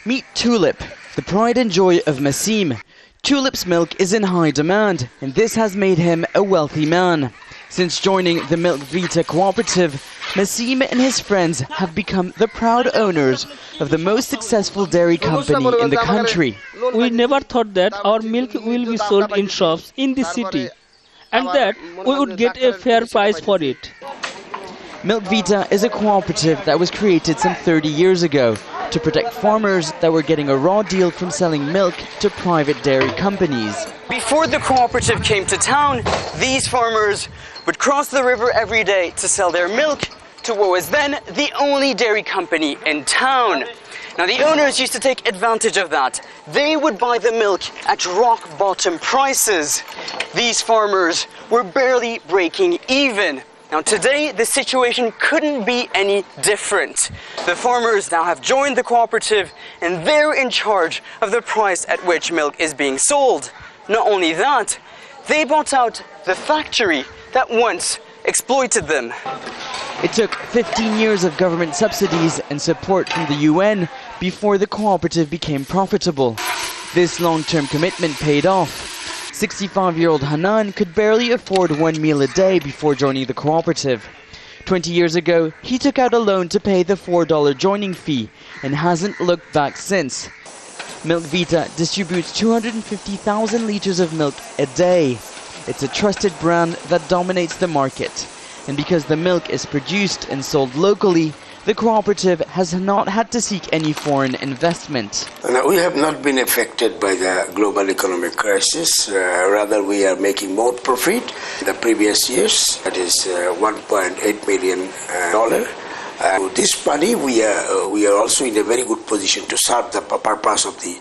Meet Tulip, the pride and joy of Masim. Tulip's milk is in high demand, and this has made him a wealthy man. Since joining the Milk Vita cooperative, Masim and his friends have become the proud owners of the most successful dairy company in the country. We never thought that our milk will be sold in shops in the city and that we would get a fair price for it. Milk Vita is a cooperative that was created some 30 years ago to protect farmers that were getting a raw deal from selling milk to private dairy companies. Before the cooperative came to town, these farmers would cross the river every day to sell their milk to what was then the only dairy company in town. Now, the owners used to take advantage of that. They would buy the milk at rock-bottom prices. These farmers were barely breaking even. Now, today, the situation couldn't be any different. The farmers now have joined the cooperative, and they're in charge of the price at which milk is being sold. Not only that, they bought out the factory that once exploited them. It took 15 years of government subsidies and support from the UN before the cooperative became profitable. This long-term commitment paid off. 65-year-old Hanan could barely afford one meal a day before joining the cooperative. 20 years ago, he took out a loan to pay the $4 joining fee and hasn't looked back since. Milk Vita distributes 250,000 liters of milk a day. It's a trusted brand that dominates the market. And because the milk is produced and sold locally, the cooperative has not had to seek any foreign investment. Now, we have not been affected by the global economic crisis. Rather, we are making more profit the previous years. That is $1.8 million. With this money, we are also in a very good position to serve the purpose of the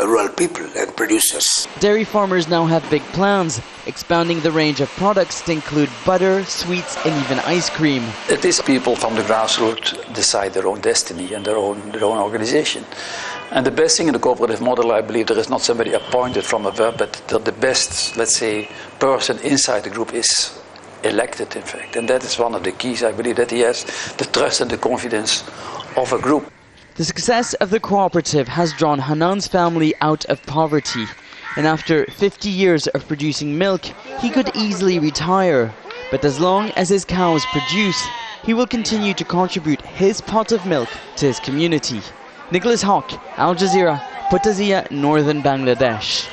rural people and producers. Dairy farmers now have big plans, expanding the range of products to include butter, sweets and even ice cream. It is people from the grassroots decide their own destiny and their own organization. And the best thing in the cooperative model, I believe, there is not somebody appointed from above, but the best, let's say, person inside the group is elected, in fact. And that is one of the keys, I believe, that he has the trust and the confidence of a group. The success of the cooperative has drawn Hanan's family out of poverty, and after 50 years of producing milk, he could easily retire. But as long as his cows produce, he will continue to contribute his pot of milk to his community. Nicholas Hawk, Al Jazeera, Potazia, Northern Bangladesh.